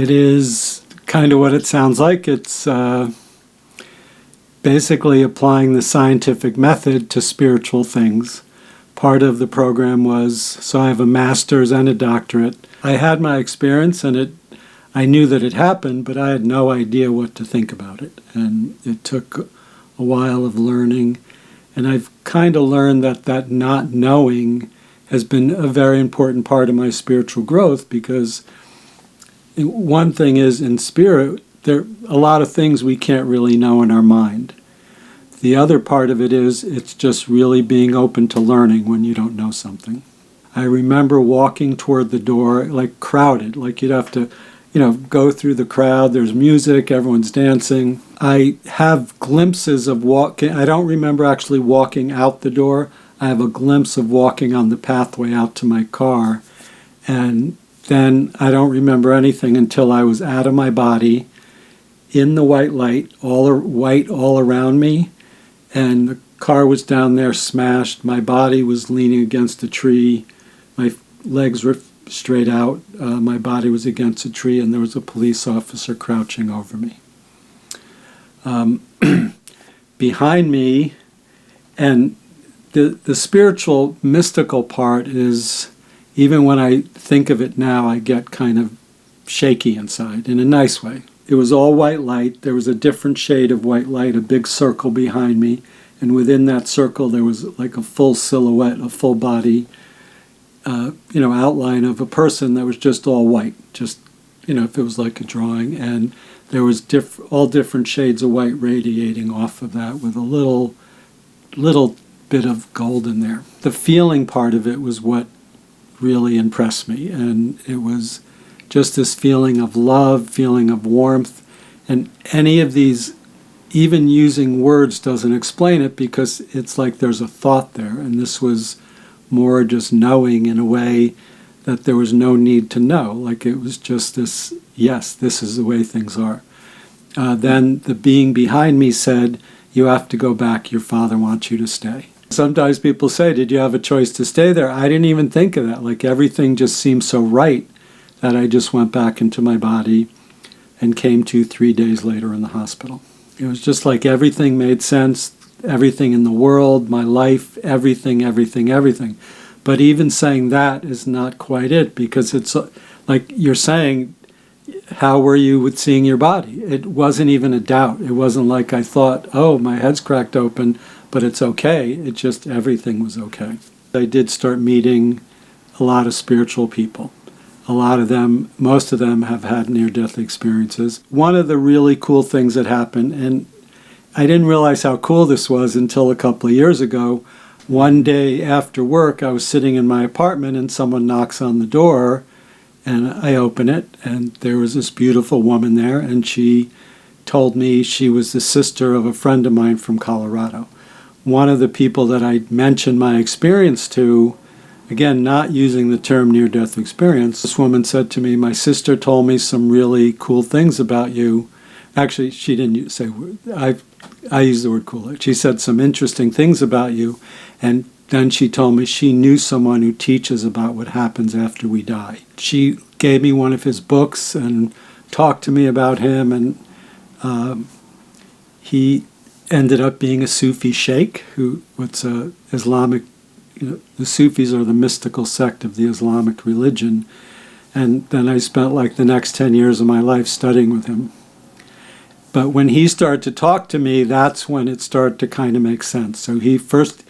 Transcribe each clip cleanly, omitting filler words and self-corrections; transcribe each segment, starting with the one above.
It is kind of what it sounds like. It's basically applying the scientific method to spiritual things. Part of the program was, so I have a master's and a doctorate. I had my experience, and I knew that it happened, but I had no idea what to think about it. And it took a while of learning. And I've kind of learned that not knowing has been a very important part of my spiritual growth, because one thing is, in spirit, there are a lot of things we can't really know in our mind. The other part of it is, it's just really being open to learning when you don't know something. I remember walking toward the door, like crowded, like you'd have to, go through the crowd. There's music, everyone's dancing. I have glimpses of walking. I don't remember actually walking out the door. I have a glimpse of walking on the pathway out to my car. And then I don't remember anything until I was out of my body, in the white light, all white all around me. And the car was down there smashed. My body was leaning against a tree. My legs were straight out. My body was against a tree, and there was a police officer crouching over me. Behind me, and the spiritual, mystical part is, even when I think of it now, I get kind of shaky inside, in a nice way. It was all white light. There was a different shade of white light, a big circle behind me. And within that circle, there was like a full silhouette, a full body, outline of a person that was just all white. Just, if it was like a drawing. And there was all different shades of white radiating off of that, with a little bit of gold in there. The feeling part of it was what really impressed me. And it was just this feeling of love, feeling of warmth. And any of these, even using words doesn't explain it, because it's like there's a thought there. And this was more just knowing in a way that there was no need to know. Like it was just this, yes, this is the way things are. Then the being behind me said, "You have to go back. Your father wants you to stay." Sometimes people say, "Did you have a choice to stay there?" I didn't even think of that. Like everything just seemed so right that I just went back into my body and came to 3 days later in the hospital. It was just like everything made sense, everything in the world, my life, everything. But even saying that is not quite it, because it's like you're saying, how were you with seeing your body? It wasn't even a doubt. It wasn't like I thought, oh, my head's cracked open, but it's okay. It just, everything was okay. I did start meeting a lot of spiritual people. A lot of them, most of them have had near-death experiences. One of the really cool things that happened, and I didn't realize how cool this was until a couple of years ago. One day after work, I was sitting in my apartment and someone knocks on the door, and I open it, and there was this beautiful woman there, and she told me she was the sister of a friend of mine from Colorado. One of the people that I mentioned my experience to, again, not using the term near-death experience, this woman said to me, "My sister told me some really cool things about you." Actually, she didn't say, I used the word cool. She said some interesting things about you, and then she told me she knew someone who teaches about what happens after we die. She gave me one of his books and talked to me about him, and he ended up being a Sufi sheikh, what's a Islamic. The Sufis are the mystical sect of the Islamic religion. And then I spent like the next 10 years of my life studying with him. But when he started to talk to me, that's when it started to kind of make sense. So the first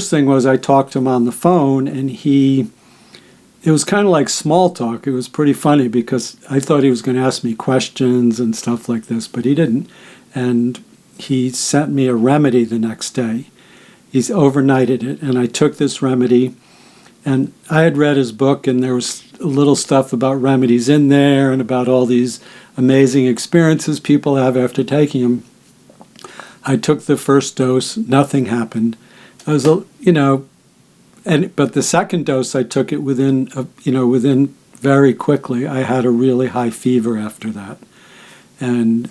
thing was I talked to him on the phone, and it was kind of like small talk. It was pretty funny because I thought he was going to ask me questions and stuff like this, but he didn't. And he sent me a remedy the next day. He's overnighted it, and I took this remedy, and I had read his book, and there was a little stuff about remedies in there and about all these amazing experiences people have after taking them. I took the first dose, nothing happened. But the second dose I took it within very quickly. I had a really high fever after that, and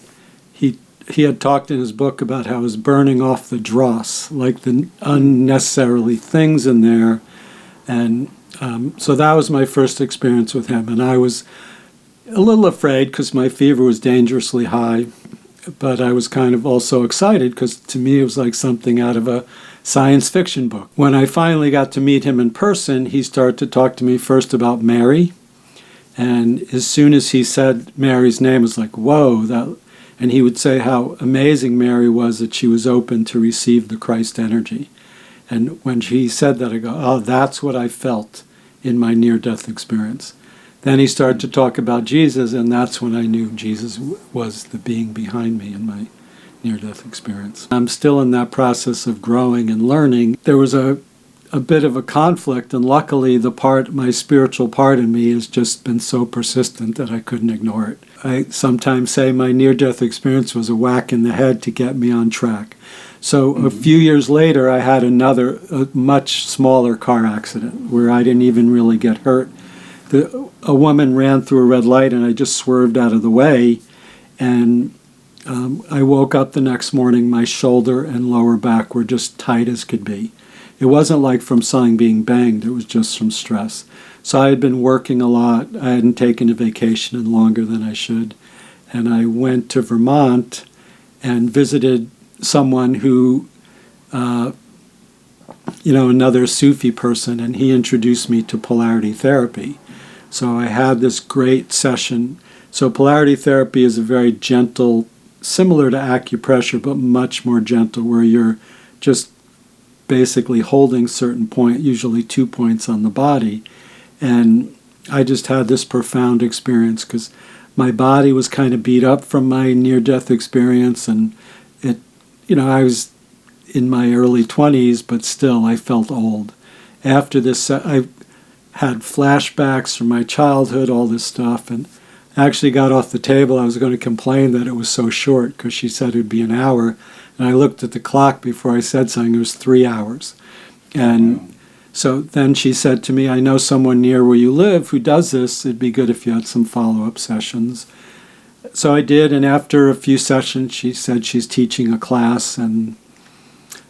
he had talked in his book about how it was burning off the dross, like the unnecessarily things in there. And So that was my first experience with him, and I was a little afraid because my fever was dangerously high, but I was kind of also excited because to me it was like something out of a science fiction book. When I finally got to meet him in person, he started to talk to me first about Mary, and as soon as he said Mary's name, it was like, whoa, that. And he would say how amazing Mary was, that she was open to receive the Christ energy. And when he said that, I go, oh, that's what I felt in my near-death experience. Then he started to talk about Jesus, and that's when I knew Jesus was the being behind me in my near-death experience. I'm still in that process of growing and learning. There was a bit of a conflict, and luckily my spiritual part in me has just been so persistent that I couldn't ignore it. I sometimes say my near-death experience was a whack in the head to get me on track. So a few years later, I had a much smaller car accident where I didn't even really get hurt. A woman ran through a red light, and I just swerved out of the way, and I woke up the next morning, my shoulder and lower back were just tight as could be. It wasn't like from something being banged, it was just from stress. So I had been working a lot. I hadn't taken a vacation in longer than I should. And I went to Vermont and visited someone who, another Sufi person, and he introduced me to polarity therapy. So I had this great session. So polarity therapy is a very gentle, similar to acupressure, but much more gentle, where you're just basically holding certain point, usually 2 points on the body. And I just had this profound experience because my body was kind of beat up from my near-death experience, and I was in my early 20s, but still I felt old. After this, I had flashbacks from my childhood, all this stuff, and I actually got off the table. I was going to complain that it was so short because she said it would be an hour, and I looked at the clock before I said something. It was 3 hours. And so then she said to me, I know someone near where you live who does this. It'd be good if you had some follow-up sessions. So I did, and after a few sessions, she said she's teaching a class, and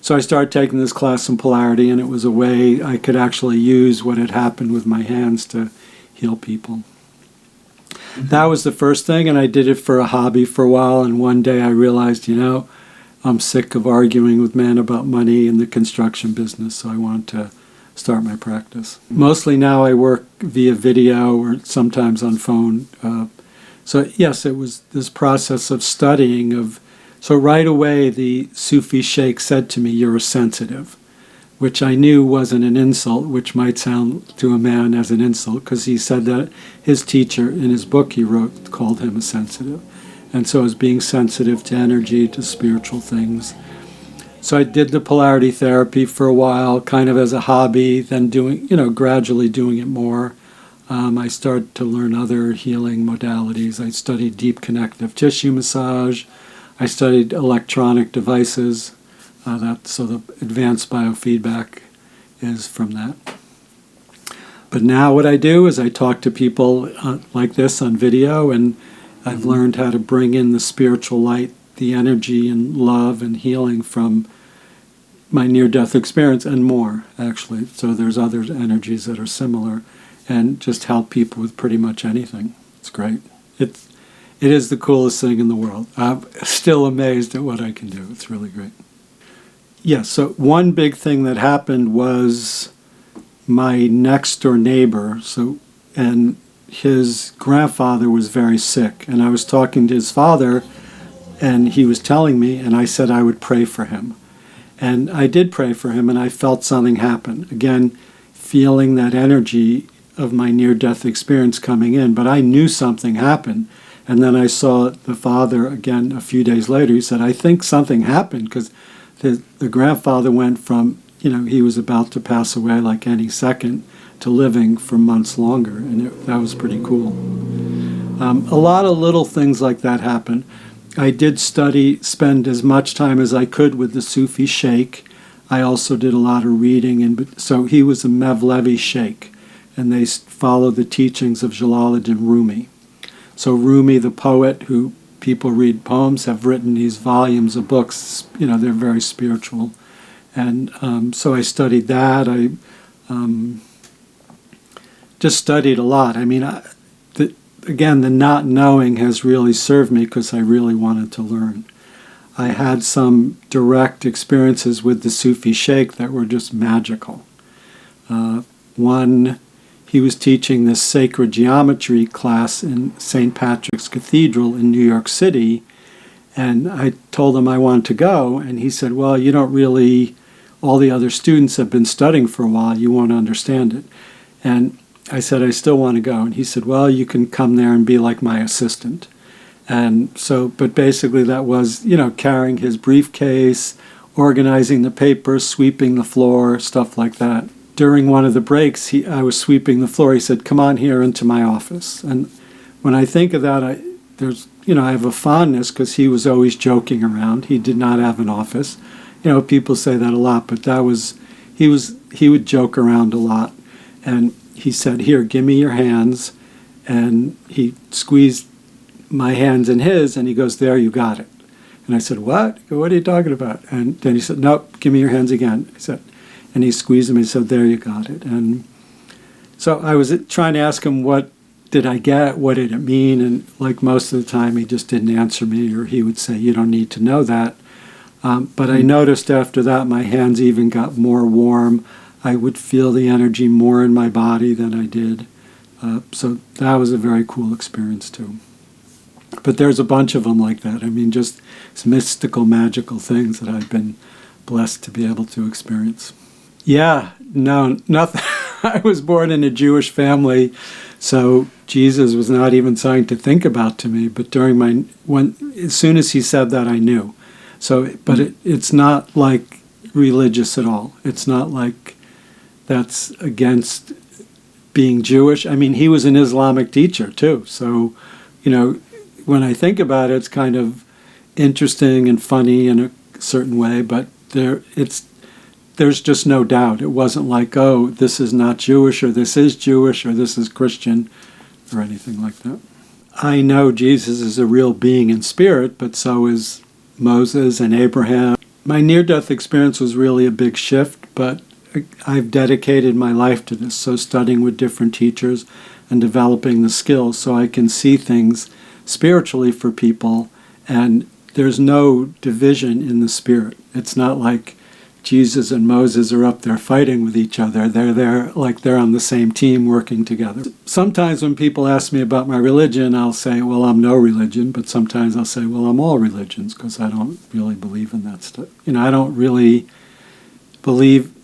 so I started taking this class in polarity, and it was a way I could actually use what had happened with my hands to heal people. Mm-hmm. That was the first thing, and I did it for a hobby for a while, and one day I realized, I'm sick of arguing with men about money in the construction business, so I wanted to start my practice. Mostly now I work via video or sometimes on phone. So yes, it was this process of studying so right away the Sufi sheikh said to me, you're a sensitive, which I knew wasn't an insult, which might sound to a man as an insult, because he said that his teacher in his book he wrote called him a sensitive. And so as being sensitive to energy, to spiritual things. So I did the polarity therapy for a while, kind of as a hobby, then gradually doing it more. I started to learn other healing modalities. I studied deep connective tissue massage. I studied electronic devices. So the advanced biofeedback is from that. But now what I do is I talk to people like this on video, and I've learned how to bring in the spiritual light, the energy and love and healing from my near-death experience and more, actually. So there's other energies that are similar, and just help people with pretty much anything. It's great. It is the coolest thing in the world. I'm still amazed at what I can do. It's really great. Yeah, so one big thing that happened was my next-door neighbor, and his grandfather was very sick, and I was talking to his father, and he was telling me, and I said I would pray for him. And I did pray for him, and I felt something happen. Again, feeling that energy of my near-death experience coming in, but I knew something happened. And then I saw the father again a few days later. He said, I think something happened, because the grandfather went from, he was about to pass away like any second, to living for months longer, and that was pretty cool. A lot of little things like that happen. I did spend as much time as I could with the Sufi sheikh. I also did a lot of reading, and so he was a Mevlevi sheikh, and they followed the teachings of Jalaluddin Rumi. So Rumi, the poet, who people read poems, have written these volumes of books. They're very spiritual, and so I studied that. just studied a lot. I mean, again, the not knowing has really served me because I really wanted to learn. I had some direct experiences with the Sufi sheikh that were just magical. One, he was teaching this sacred geometry class in St. Patrick's Cathedral in New York City, and I told him I wanted to go, and he said, well, you don't really, all the other students have been studying for a while, you won't understand it. And I said, I still want to go. And he said, well, you can come there and be like my assistant. And so, but basically that was, carrying his briefcase, organizing the papers, sweeping the floor, stuff like that. During one of the breaks, I was sweeping the floor. He said, come on here into my office. And when I think of that, I have a fondness because he was always joking around. He did not have an office. People say that a lot, but he would joke around a lot. And he said, here, give me your hands. And he squeezed my hands in his, and he goes, there, you got it. And I said, what? What are you talking about? And then he said, nope, give me your hands again. I said, and he squeezed them and he said, there, you got it. And so I was trying to ask him, what did I get? What did it mean? And like most of the time, he just didn't answer me, or he would say, you don't need to know that. But I noticed after that, my hands even got more warm. I would feel the energy more in my body than I did. So that was a very cool experience too. But there's a bunch of them like that. I mean, just mystical, magical things that I've been blessed to be able to experience. Yeah, no, nothing. I was born in a Jewish family, so Jesus was not even something to think about to me. But as soon as he said that, I knew. So, but it's not like religious at all. It's not like that's against being Jewish. I mean, he was an Islamic teacher too. So, when I think about it, it's kind of interesting and funny in a certain way, but there's just no doubt. It wasn't like, oh, this is not Jewish, or this is Jewish, or this is Christian, or anything like that. I know Jesus is a real being in spirit, but so is Moses and Abraham. My near-death experience was really a big shift, but I've dedicated my life to this, so studying with different teachers and developing the skills so I can see things spiritually for people, and there's no division in the spirit. It's not like Jesus and Moses are up there fighting with each other. They're there like they're on the same team working together. Sometimes when people ask me about my religion, I'll say, well, I'm no religion, but sometimes I'll say, well, I'm all religions, because I don't really believe in that stuff. I don't really believe,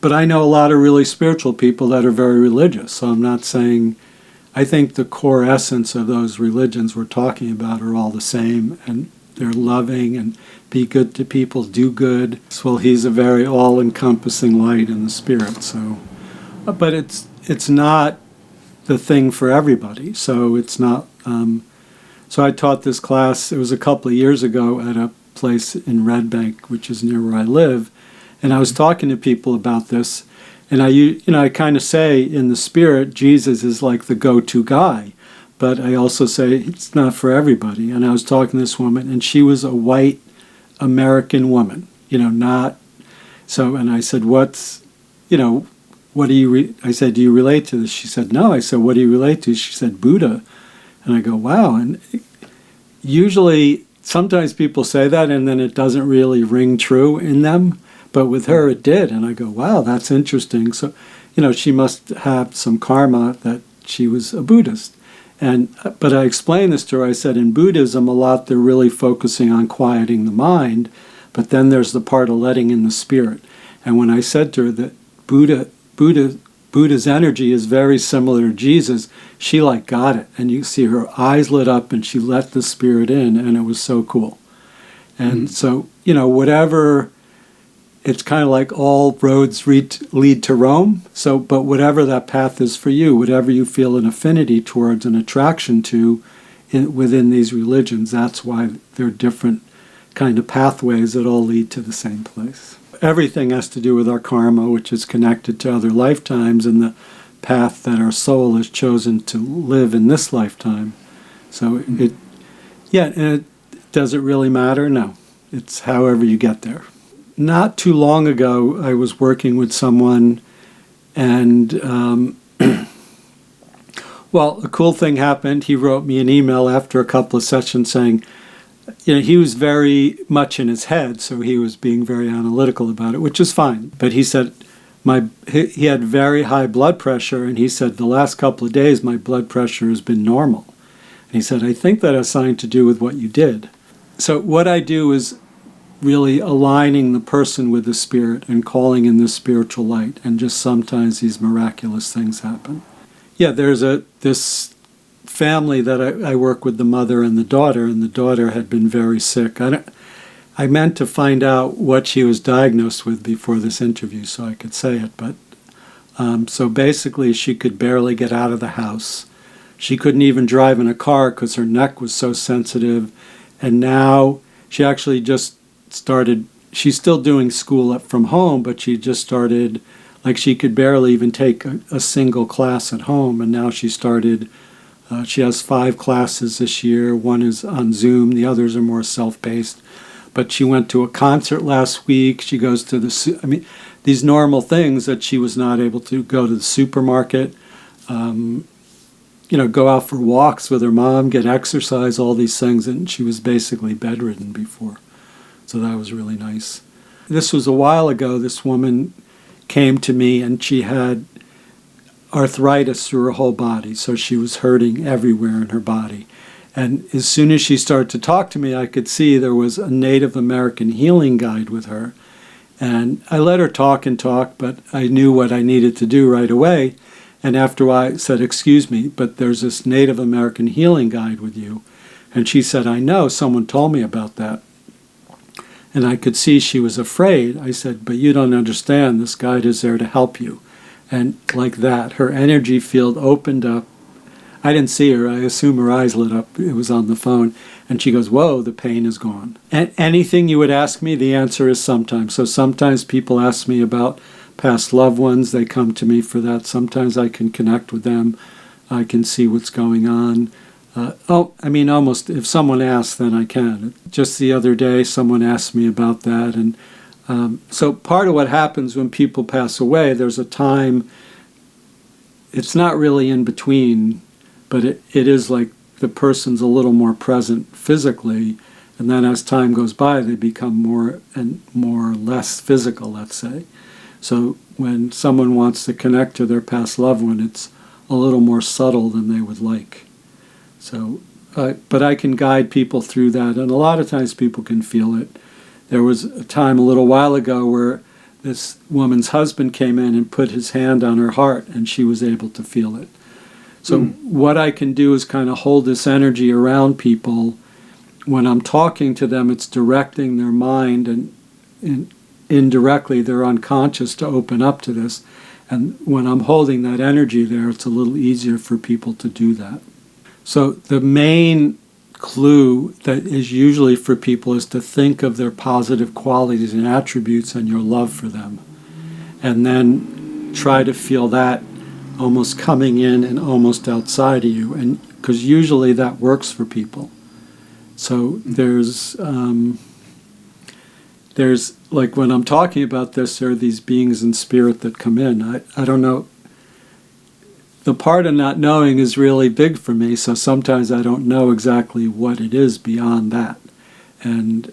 but I know a lot of really spiritual people that are very religious, so I'm not saying. I think the core essence of those religions we're talking about are all the same, and they're loving and be good to people, do good. Well, he's a very all-encompassing light in the spirit. So, but it's not the thing for everybody. So it's not. So I taught this class. It was a couple of years ago at a place in Red Bank, which is near where I live, and I was talking to people about this. And I kind of say in the spirit, Jesus is like the go-to guy. But I also say it's not for everybody. And I was talking to this woman, and she was a white American woman, not. So, and I said, what do you, I said, do you relate to this? She said, no. I said, what do you relate to? She said, Buddha. And I go, wow. And usually, sometimes people say that, and then it doesn't really ring true in them. But with her, it did. And I go, wow, that's interesting. So, she must have some karma that she was a Buddhist. But I explained this to her. I said, in Buddhism, a lot, they're really focusing on quieting the mind. But then there's the part of letting in the spirit. And when I said to her that Buddha's energy is very similar to Jesus, she got it. And you see her eyes lit up, and she let the spirit in. And it was so cool. And so, whatever. It's kind of like all roads lead to Rome. So, but whatever that path is for you, whatever you feel an affinity towards, an attraction to within these religions, that's why there are different kind of pathways that all lead to the same place. Everything has to do with our karma, which is connected to other lifetimes and the path that our soul has chosen to live in this lifetime. So does it really matter? No. It's however you get there. Not too long ago, I was working with someone, and Well, a cool thing happened. He wrote me an email after a couple of sessions saying, he was very much in his head, so he was being very analytical about it, which is fine. But he said he had very high blood pressure, and he said the last couple of days my blood pressure has been normal. And he said, I think that has something to do with what you did. So what I do is really aligning the person with the spirit and calling in this spiritual light, and just sometimes these miraculous things happen. Yeah, there's this family that I work with, the mother and the daughter had been very sick. I meant to find out what she was diagnosed with before this interview so I could say it, but so basically she could barely get out of the house. She couldn't even drive in a car because her neck was so sensitive, and now she actually just started, she's still doing school up from home, but she just started, like she could barely even take a single class at home, and now she started. She has 5 classes this year. One is on Zoom. The others are more self-paced. But she went to a concert last week. She goes to these normal things that she was not able to go to the supermarket, go out for walks with her mom, get exercise, all these things. And she was basically bedridden before. So that was really nice. This was a while ago. This woman came to me and she had arthritis through her whole body, so she was hurting everywhere in her body. And as soon as she started to talk to me, I could see there was a Native American healing guide with her. And I let her talk and talk, but I knew what I needed to do right away. And after I said, excuse me, but there's this Native American healing guide with you. And she said, I know, someone told me about that. And I could see she was afraid. I said, but you don't understand, this guide is there to help you. And like that, her energy field opened up. I didn't see her. I assume her eyes lit up. It was on the phone. And she goes, whoa, the pain is gone. And anything you would ask me, the answer is sometimes. So sometimes people ask me about past loved ones. They come to me for that. Sometimes I can connect with them. I can see what's going on. Almost if someone asks, then I can. Just the other day, someone asked me about that. And so part of what happens when people pass away, there's a time, it's not really in between, but it is like the person's a little more present physically, and then as time goes by, they become more and more less physical, let's say. So when someone wants to connect to their past loved one, it's a little more subtle than they would like. So, but I can guide people through that, and a lot of times people can feel it. There was a time a little while ago where this woman's husband came in and put his hand on her heart, and she was able to feel it. So what I can do is kind of hold this energy around people. When I'm talking to them, it's directing their mind, and indirectly they're unconscious to open up to this. And when I'm holding that energy there, it's a little easier for people to do that. So the main clue that is usually for people is to think of their positive qualities and attributes and your love for them, and then try to feel that almost coming in and almost outside of you, and because usually that works for people. So there's like when I'm talking about this, there are these beings in spirit that come in. I don't know. The part of not knowing is really big for me, so sometimes I don't know exactly what it is beyond that. And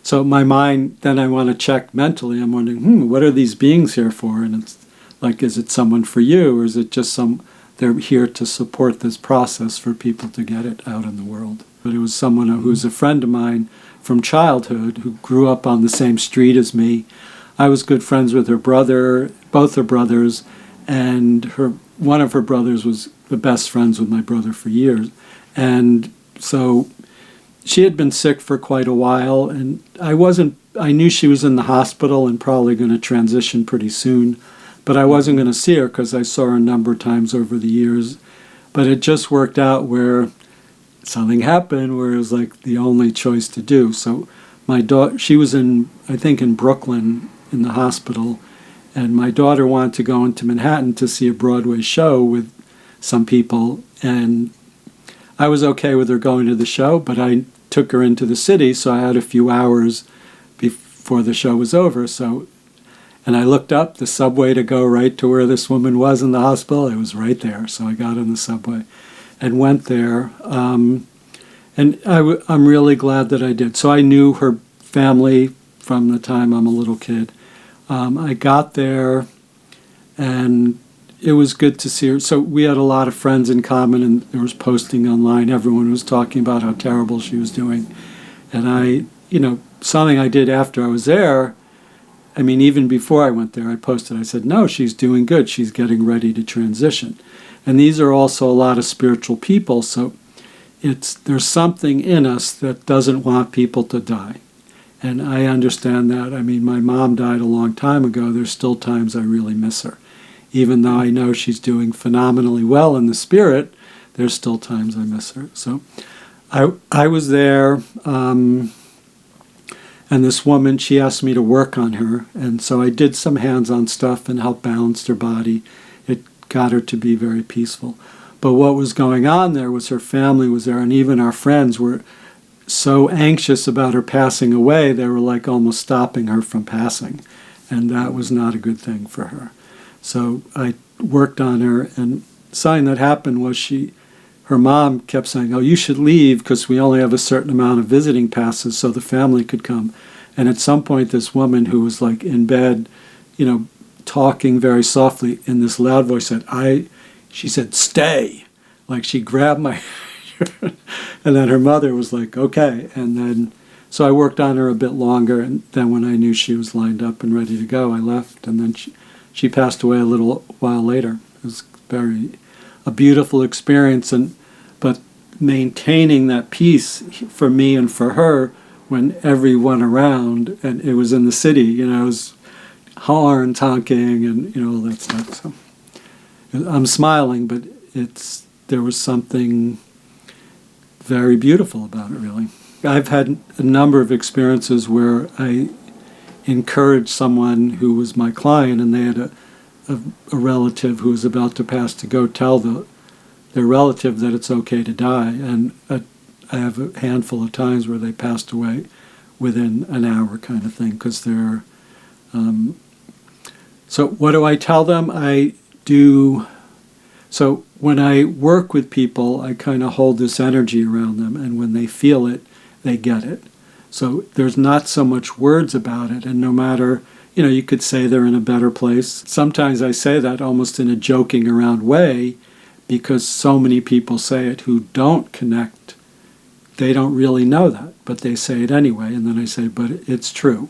so my mind, then I want to check mentally. I'm wondering, what are these beings here for? And it's like, is it someone for you, or is it just they're here to support this process for people to get it out in the world? But it was someone who's a friend of mine from childhood who grew up on the same street as me. I was good friends with her brother, both her brothers, and one of her brothers was the best friends with my brother for years. And so she had been sick for quite a while, and I knew she was in the hospital and probably going to transition pretty soon, but I wasn't going to see her because I saw her a number of times over the years. But it just worked out where something happened where it was like the only choice to do. So my daughter, she was in Brooklyn in the hospital, and my daughter wanted to go into Manhattan to see a Broadway show with some people, and I was okay with her going to the show, but I took her into the city, so I had a few hours before the show was over. So And I looked up the subway to go right to where this woman was in the hospital. It was right there. So I got on the subway and went there. And I'm really glad that I did. So I knew her family from the time I'm a little kid. I got there, and it was good to see her. So we had a lot of friends in common, and there was posting online. Everyone was talking about how terrible she was doing. And something I did after I was there, I mean, even before I went there, I posted, I said, no, she's doing good. She's getting ready to transition. And these are also a lot of spiritual people, so there's something in us that doesn't want people to die. And I understand that. I mean, my mom died a long time ago. There's still times I really miss her. Even though I know she's doing phenomenally well in the spirit, there's still times I miss her. So I was there, and this woman, she asked me to work on her. And so I did some hands-on stuff and helped balance her body. It got her to be very peaceful. But what was going on there was her family was there, and even our friends were so anxious about her passing away, they were like almost stopping her from passing. And that was not a good thing for her. So I worked on her, and something that happened was her mom kept saying, oh, you should leave because we only have a certain amount of visiting passes so the family could come. And at some point, this woman who was like in bed, talking very softly in this loud voice she said, stay. Like she grabbed my and then her mother was like, okay. And then, so I worked on her a bit longer, and then when I knew she was lined up and ready to go, I left. And then she passed away a little while later. It was a beautiful experience, but maintaining that peace for me and for her when everyone around, and it was in the city, it was horns honking and all that stuff. So I'm smiling, but there was something very beautiful about it, really. I've had a number of experiences where I encouraged someone who was my client, and they had a relative who was about to pass to go tell their relative that it's okay to die. And I have a handful of times where they passed away within an hour kind of thing, because they're... So what do I tell them? So when I work with people, I kind of hold this energy around them, and when they feel it, they get it. So there's not so much words about it, and no matter, you could say they're in a better place. Sometimes I say that almost in a joking around way, because so many people say it who don't connect. They don't really know that, but they say it anyway, and then I say, but it's true.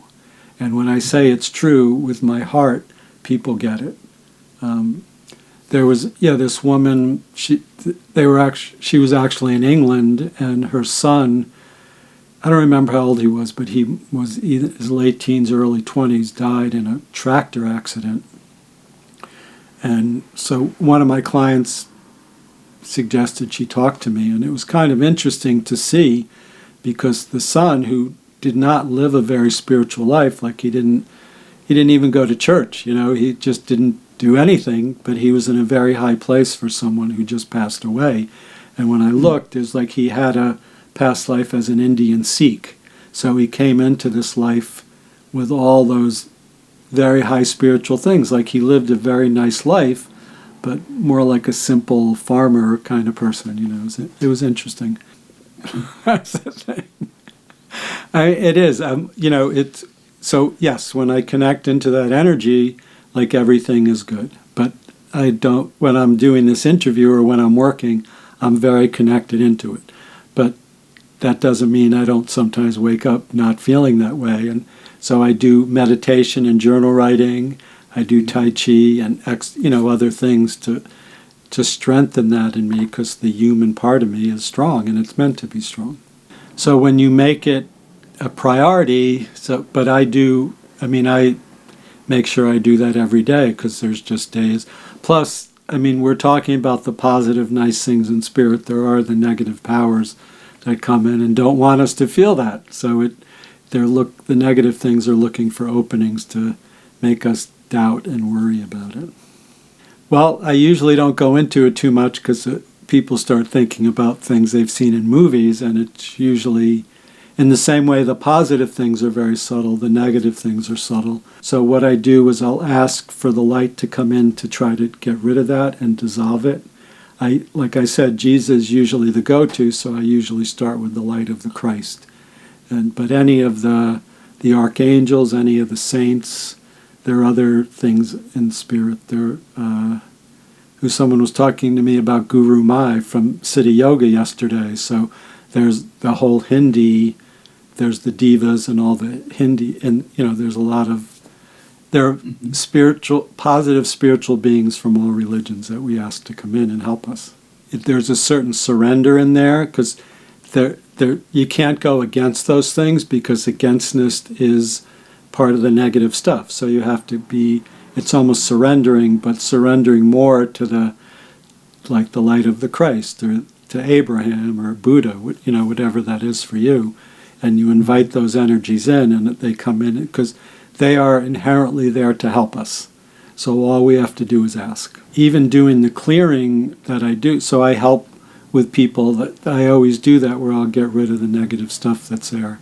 And when I say it's true with my heart, people get it. There was this woman. She was actually in England, and her son, I don't remember how old he was, but he was either his late teens or early 20s, died in a tractor accident. And so one of my clients suggested she talk to me, and it was kind of interesting to see, because the son, who did not live a very spiritual life, like he didn't even go to church, he just didn't do anything, but he was in a very high place for someone who just passed away. And when I looked, it was like he had a past life as an Indian Sikh. So he came into this life with all those very high spiritual things. Like he lived a very nice life, but more like a simple farmer kind of person. It was interesting. That's the thing. It is. It's so yes. When I connect into that energy, like everything is good. But I don't. When I'm doing this interview or when I'm working, I'm very connected into it. But that doesn't mean I don't sometimes wake up not feeling that way. And so I do meditation and journal writing. I do Tai Chi and other things to strengthen that in me, because the human part of me is strong, and it's meant to be strong. So when you make it a priority, but I make sure I do that every day, because there's just days. Plus, we're talking about the positive, nice things in spirit. There are the negative powers that come in and don't want us to feel that. So the negative things are looking for openings to make us doubt and worry about it. Well, I usually don't go into it too much, because people start thinking about things they've seen in movies, and it's usually In the same way, the positive things are very subtle, the negative things are subtle. So what I do is I'll ask for the light to come in to try to get rid of that and dissolve it. Like I said, Jesus is usually the go-to, so I usually start with the light of the Christ. But any of the archangels, any of the saints, there are other things in spirit. Someone was talking to me about Guru Mai from Siddha Yoga yesterday. So there's the whole Hindi, there's the divas and all the Hindi, and there's a lot of there are positive spiritual beings from all religions that we ask to come in and help us. There's a certain surrender in there because you can't go against those things because againstness is part of the negative stuff. So you have to be. It's almost surrendering, but surrendering more to the light of the Christ or to Abraham or Buddha, whatever that is for you, and you invite those energies in, and they come in because they are inherently there to help us. So all we have to do is ask. Even doing the clearing that I do, so I help with people. That I always do that, where I'll get rid of the negative stuff that's there.